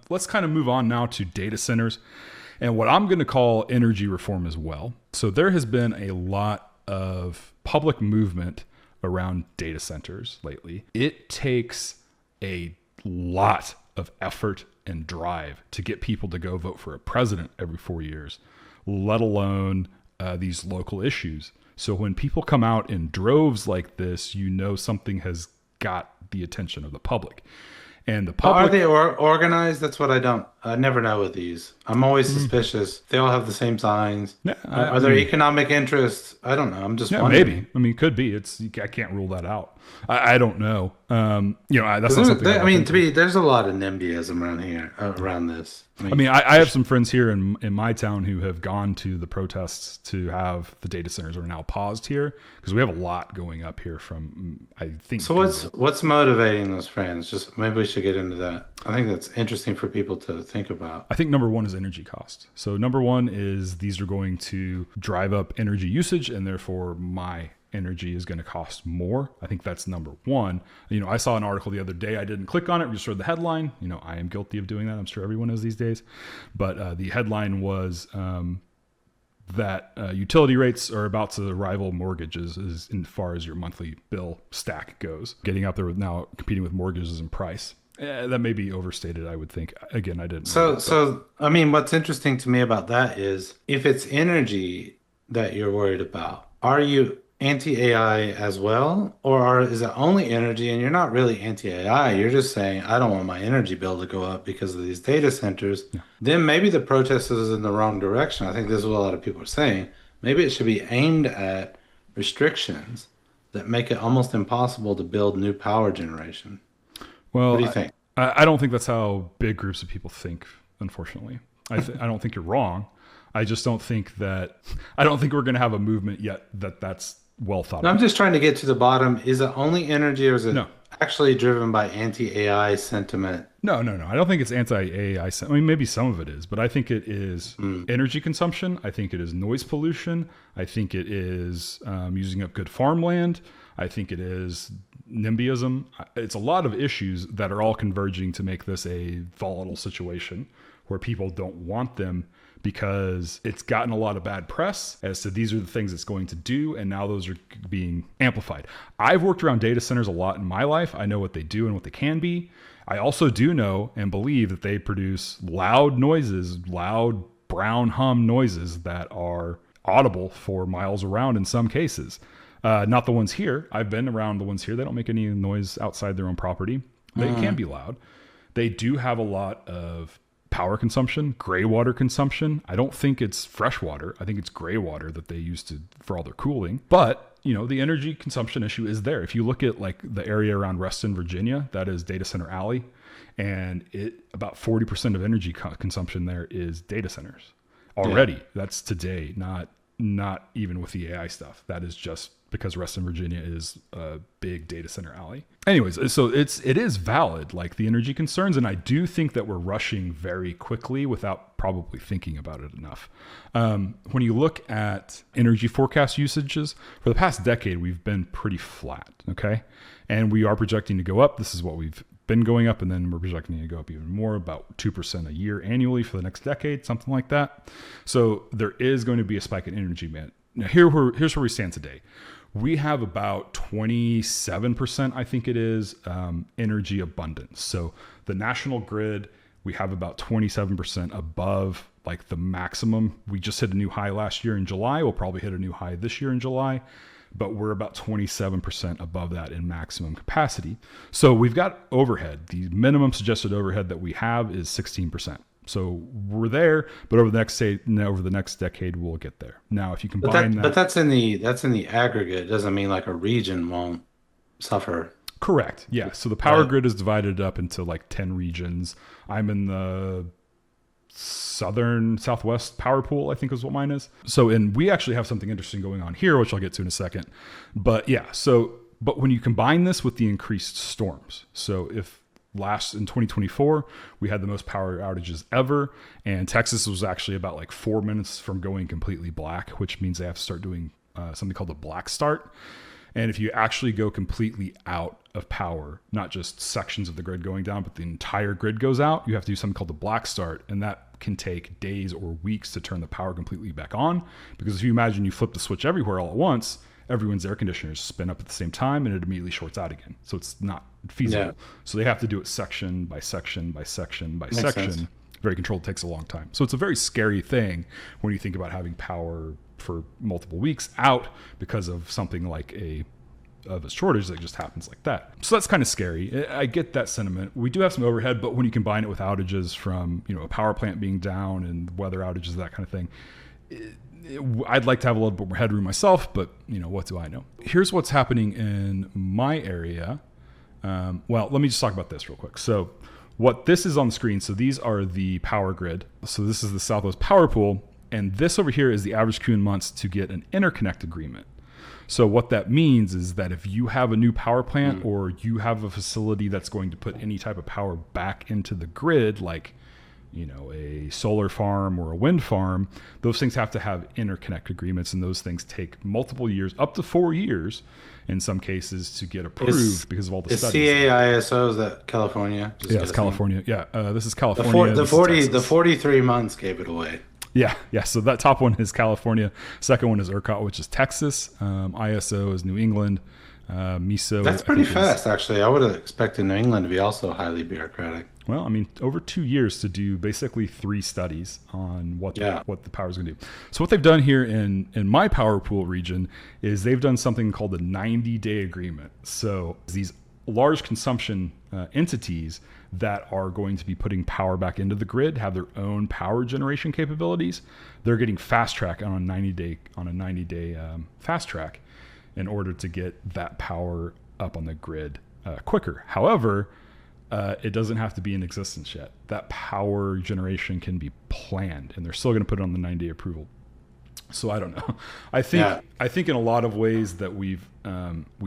Let's kind of move on now to data centers and what I'm going to call energy reform as well. So there has been a lot of public movement around data centers lately. It takes a lot of effort and drive to get people to go vote for a president every 4 years, let alone these local issues. So when people come out in droves like this, you know something has got the attention of the public. And the public, Are they organized? That's what I never know with these. I'm always suspicious. They all have the same signs. Yeah, Are there economic interests? I don't know. I'm just wondering. maybe. I mean, it could be. I can't rule that out. I don't know. That's not something. There's a lot of NIMBYism around here, around this. I have some friends here in my town who have gone to the protests to have the data centers are now paused here because we have a lot going up here from, I think. So what's motivating those friends? Just maybe we should get into that. I think that's interesting for people to think about. I think number one is energy cost. So number one is these are going to drive up energy usage and therefore my energy is going to cost more. I think that's number one. I saw an article the other day. I didn't click on it. We just read the headline. I am guilty of doing that. I'm sure everyone is these days. But the headline was that utility rates are about to rival mortgages as far as your monthly bill stack goes. Getting up there with now competing with mortgages in price. That may be overstated, I would think. Again, I didn't. What's interesting to me about that is if it's energy that you're worried about, are you anti-AI as well? Or is it only energy and you're not really anti-AI? You're just saying, I don't want my energy bill to go up because of these data centers. Yeah. Then maybe the protest is in the wrong direction. I think this is what a lot of people are saying. Maybe it should be aimed at restrictions that make it almost impossible to build new power generation. Well, what do you think? I don't think that's how big groups of people think, unfortunately. I don't think you're wrong. I just don't think we're going to have a movement yet that's well thought out. I'm just trying to get to the bottom. Is it only energy or is it actually driven by anti-AI sentiment? No. I don't think it's anti-AI. Maybe some of it is, but I think it is energy consumption. I think it is noise pollution. I think it is using up good farmland. I think it is NIMBYism. It's a lot of issues that are all converging to make this a volatile situation where people don't want them because it's gotten a lot of bad press as to these are the things it's going to do, and now those are being amplified. I've worked around data centers a lot in my life. I know what they do and what they can be. I also do know and believe that they produce loud noises, loud brown hum noises that are audible for miles around in some cases. Not the ones here. I've been around the ones here. They don't make any noise outside their own property. They can be loud. They do have a lot of power consumption, gray water consumption. I don't think it's fresh water. I think it's gray water that they use for all their cooling. But, the energy consumption issue is there. If you look at like the area around Reston, Virginia, that is Data Center Alley, and about 40% of energy consumption there is data centers already. Yeah. That's today, not even with the AI stuff. That is just because Reston, Virginia is a big data center alley. Anyways, so it is valid, like the energy concerns. And I do think that we're rushing very quickly without probably thinking about it enough. When you look at energy forecast usages for the past decade, we've been pretty flat. Okay. And we are projecting to go up. This is what we've been going up. And then we're projecting to go up even more, about 2% a year annually for the next decade, something like that. So there is going to be a spike in energy demand. Now here's where we stand today. We have about 27%, I think it is, energy abundance. So the national grid, we have about 27% above like the maximum. We just hit a new high last year in July. We'll probably hit a new high this year in July, but we're about 27% above that in maximum capacity. So we've got overhead. The minimum suggested overhead that we have is 16%. So we're there, but over the next decade, we'll get there. Now, if you combine but that's in the aggregate. It doesn't mean like a region won't suffer. Correct. Yeah. So the power grid is divided up into like 10 regions. I'm in the southwest power pool, I think is what mine is. So, and we actually have something interesting going on here, which I'll get to in a second. But yeah, but when you combine this with the increased storms, so if in 2024, we had the most power outages ever, and Texas was actually about like 4 minutes from going completely black, which means they have to start doing something called a black start. And if you actually go completely out of power, not just sections of the grid going down, but the entire grid goes out, you have to do something called the black start. And that can take days or weeks to turn the power completely back on. Because if you imagine you flip the switch everywhere all at once, everyone's air conditioners spin up at the same time and it immediately shorts out again. So it's not feasible. Yeah. So they have to do it section by section by section by Makes section. Sense. Very controlled, takes a long time. So it's a very scary thing when you think about having power for multiple weeks out because of something like a shortage that just happens like that. So that's kind of scary. I get that sentiment. We do have some overhead, but when you combine it with outages from, a power plant being down and weather outages, that kind of thing, I'd like to have a little bit more headroom myself, but what do I know? Here's what's happening in my area. Well, let me just talk about this real quick. So what this is on the screen, so these are the power grid. So this is the Southwest Power Pool, and this over here is the average queue in months to get an interconnect agreement. So what that means is that if you have a new power plant or you have a facility that's going to put any type of power back into the grid, like a solar farm or a wind farm, those things have to have interconnect agreements, and those things take multiple years, up to 4 years in some cases, to get approved because of all the studies. CAISO, is that California? Yeah, it's California. Yeah, this is California. The 43 months gave it away. Yeah. So that top one is California. Second one is ERCOT, which is Texas. ISO is New England. MISO. That's pretty fast, actually. I would have expected New England to be also highly bureaucratic. Well, I mean, over 2 years to do basically 3 studies on what the power is going to do. So what they've done here in my power pool region is they've done something called a 90-day agreement. So these large consumption entities that are going to be putting power back into the grid have their own power generation capabilities. They're getting fast track on a 90-day fast track in order to get that power up on the grid quicker. However, it doesn't have to be in existence yet. That power generation can be planned, and they're still going to put it on the 90-day approval. So I don't know. I think in a lot of ways that we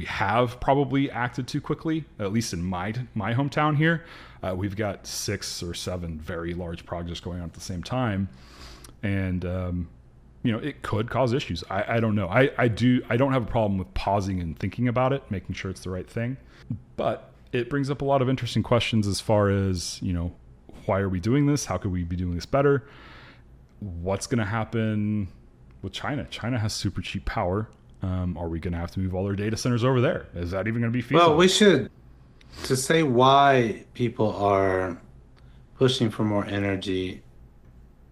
have probably acted too quickly. At least in my hometown here, we've got 6 or 7 very large projects going on at the same time, and it could cause issues. I don't know. I don't have a problem with pausing and thinking about it, making sure it's the right thing, but it brings up a lot of interesting questions as far as why are we doing this? How could we be doing this better? What's going to happen with China? China has super cheap power. Are we going to have to move all our data centers over there? Is that even going to be feasible? Well, we should, to say why people are pushing for more energy,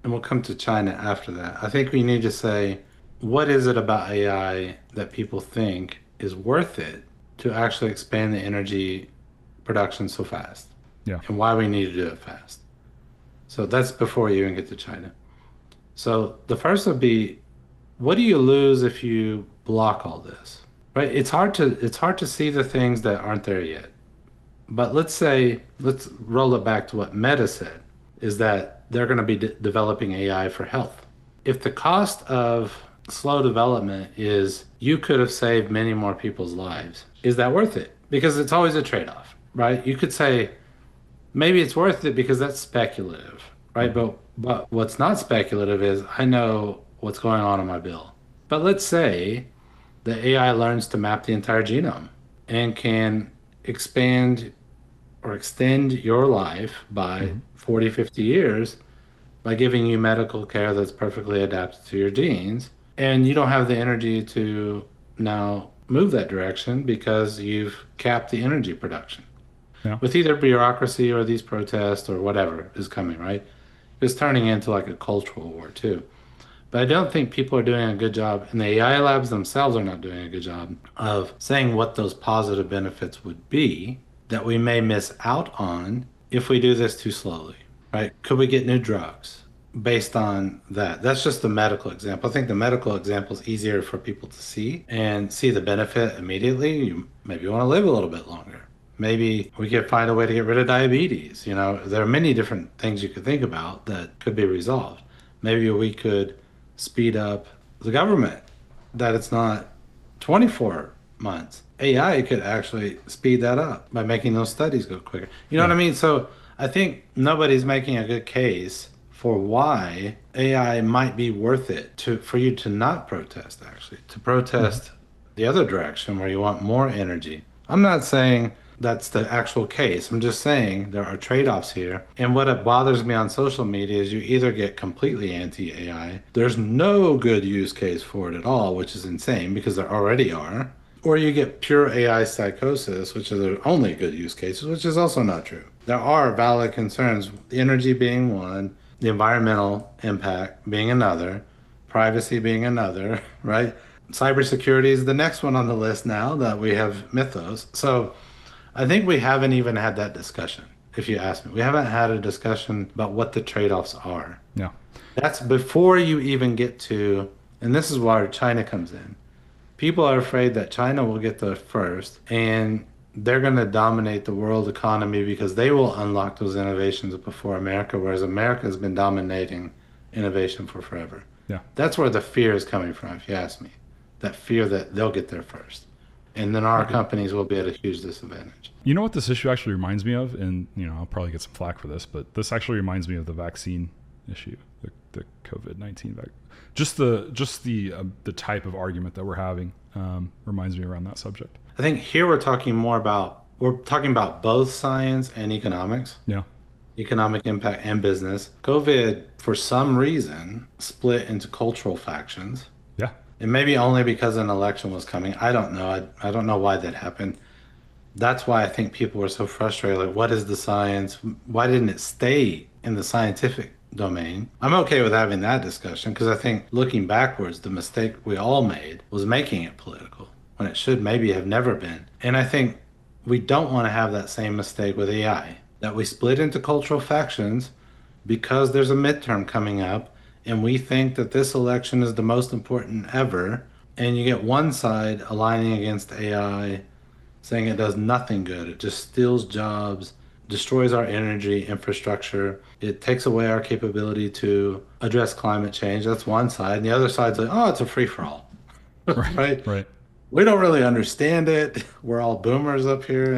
and we'll come to China after that. I think we need to say, what is it about AI that people think is worth it to actually expand the energy production so fast? Yeah. And why we need to do it fast. So that's before you even get to China. So the first would be, what do you lose if you block all this? Right? It's hard to see the things that aren't there yet. But let's roll it back to what Meta said, is that they're going to be developing AI for health. If the cost of slow development is you could have saved many more people's lives, is that worth it? Because it's always a trade-off, right? You could say maybe it's worth it because that's speculative, right? But what's not speculative is I know what's going on my bill. But let's say the AI learns to map the entire genome and can expand or extend your life by 40, 50 years by giving you medical care that's perfectly adapted to your genes. And you don't have the energy to now move that direction because you've capped the energy production. Yeah. With either bureaucracy or these protests or whatever is coming, right? It's turning into like a cultural war too. But I don't think people are doing a good job, and the AI labs themselves are not doing a good job of saying what those positive benefits would be that we may miss out on if we do this too slowly, right? Could we get new drugs based on that? That's just the medical example. I think the medical example is easier for people to see and see the benefit immediately. You maybe want to live a little bit longer. Maybe we could find a way to get rid of diabetes. There are many different things you could think about that could be resolved. Maybe we could speed up the government, that it's not 24 months. AI could actually speed that up by making those studies go quicker. You know what I mean? So I think nobody's making a good case for why AI might be worth it for you to not protest, actually, to protest the other direction where you want more energy. I'm not saying that's the actual case. I'm just saying there are trade-offs here. And what it bothers me on social media is you either get completely anti-AI, there's no good use case for it at all, which is insane because there already are, or you get pure AI psychosis, which are the only good use cases, which is also not true. There are valid concerns, the energy being one, the environmental impact being another, privacy being another, right? Cybersecurity is the next one on the list now that we have mythos. So I think we haven't even had that discussion, if you ask me. We haven't had a discussion about what the trade-offs are. Yeah. That's before you even get to, and this is where China comes in. People are afraid that China will get there first and they're going to dominate the world economy because they will unlock those innovations before America, whereas America has been dominating innovation for forever. Yeah. That's where the fear is coming from, if you ask me. That fear that they'll get there first. And then our companies will be at a huge disadvantage. You know what this issue actually reminds me of? And, I'll probably get some flack for this, but this actually reminds me of the vaccine issue, the COVID-19 vaccine. Just the type of argument that we're having reminds me around that subject. I think here we're talking about both science and economics. Yeah. Economic impact and business. COVID, for some reason, split into cultural factions. Yeah. And maybe only because an election was coming. I don't know. I don't know why that happened. That's why I think people were so frustrated. Like, what is the science? Why didn't it stay in the scientific domain? I'm okay with having that discussion because I think looking backwards, the mistake we all made was making it political when it should maybe have never been. And I think we don't want to have that same mistake with AI, that we split into cultural factions because there's a midterm coming up and we think that this election is the most important ever, and you get one side aligning against AI, saying it does nothing good. It just steals jobs, destroys our energy infrastructure. It takes away our capability to address climate change. That's one side. And the other side's like, oh, it's a free-for-all. Right? Right. We don't really understand it. We're all boomers up here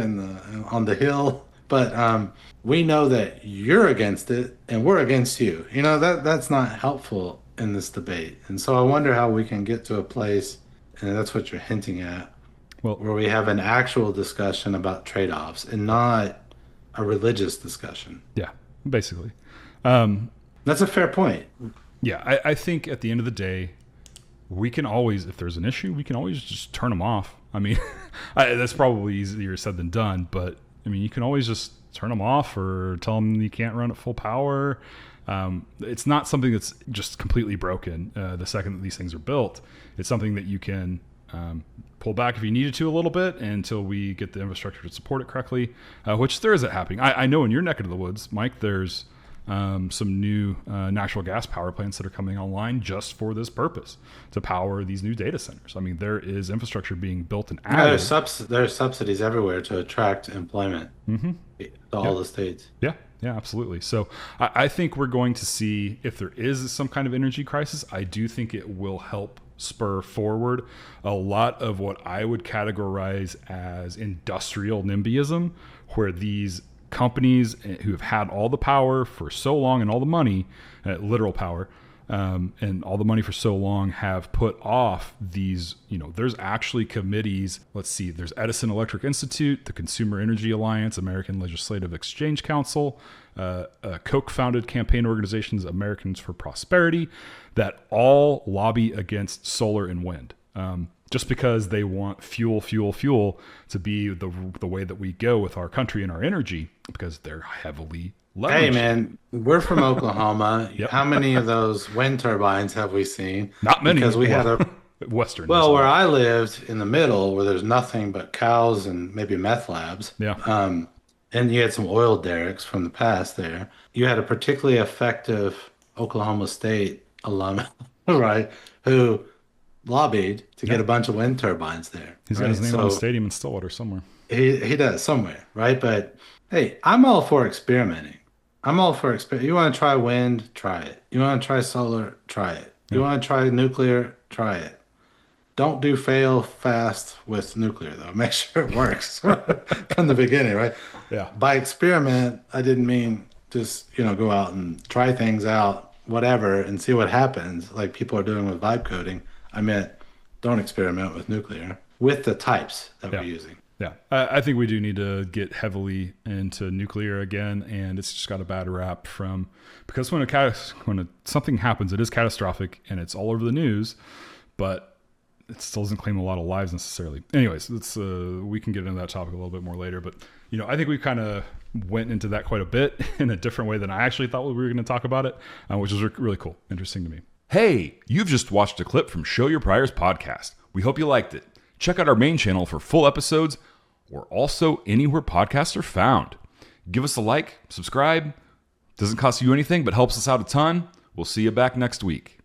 on the hill. But we know that you're against it and we're against you. That's not helpful in this debate. And so I wonder how we can get to a place, and that's what you're hinting at, where we have an actual discussion about trade-offs and not a religious discussion. Yeah, basically. That's a fair point. Yeah, I think at the end of the day, we can always, if there's an issue, we can always just turn them off. I mean, that's probably easier said than done, but you can always just turn them off or tell them you can't run at full power. It's not something that's just completely broken the second that these things are built. It's something that you can pull back if you needed to a little bit until we get the infrastructure to support it correctly, which there isn't happening. I know in your neck of the woods, Mike, there's some new natural gas power plants that are coming online just for this purpose, to power these new data centers. There is infrastructure being built and added. There's subsidies everywhere to attract employment to all the states. Yeah, absolutely. So I think we're going to see, if there is some kind of energy crisis, I do think it will help spur forward a lot of what I would categorize as industrial NIMBYism, where these companies who have had all the power for so long and all the money, literal power, and all the money for so long, have put off these, there's actually committees. Let's see, there's Edison Electric Institute, the Consumer Energy Alliance, American Legislative Exchange Council, Koch-founded campaign organizations, Americans for Prosperity, that all lobby against solar and wind. Just because they want fuel to be the way that we go with our country and our energy, because they're heavily leveraged. Hey, man, we're from Oklahoma. Yep. How many of those wind turbines have we seen? Not many. Because we had a Western. Well, where I lived in the middle, where there's nothing but cows and maybe meth labs. Yeah. And you had some oil derricks from the past there. You had a particularly effective Oklahoma State alum, right, who lobbied to get a bunch of wind turbines there. He's got his name on the stadium in Stillwater somewhere. He does somewhere, right? But hey, I'm all for experimenting. You want to try wind? Try it. You want to try solar? Try it. You want to try nuclear? Try it. Don't do fail fast with nuclear, though. Make sure it works from the beginning, right? Yeah. By experiment, I didn't mean just, go out and try things out, whatever, and see what happens, like people are doing with vibe coding. I meant don't experiment with nuclear. with the types that Yeah. we're using. Yeah, I think we do need to get heavily into nuclear again, and it's just got a bad rap because when something happens, it is catastrophic and it's all over the news, but it still doesn't claim a lot of lives necessarily. Anyways, we can get into that topic a little bit more later, but I think we kind of went into that quite a bit in a different way than I actually thought we were going to talk about it, which is really cool, interesting to me. Hey, you've just watched a clip from Show Your Priors podcast. We hope you liked it. Check out our main channel for full episodes. We're also anywhere podcasts are found. Give us a like, subscribe. Doesn't cost you anything, but helps us out a ton. We'll see you back next week.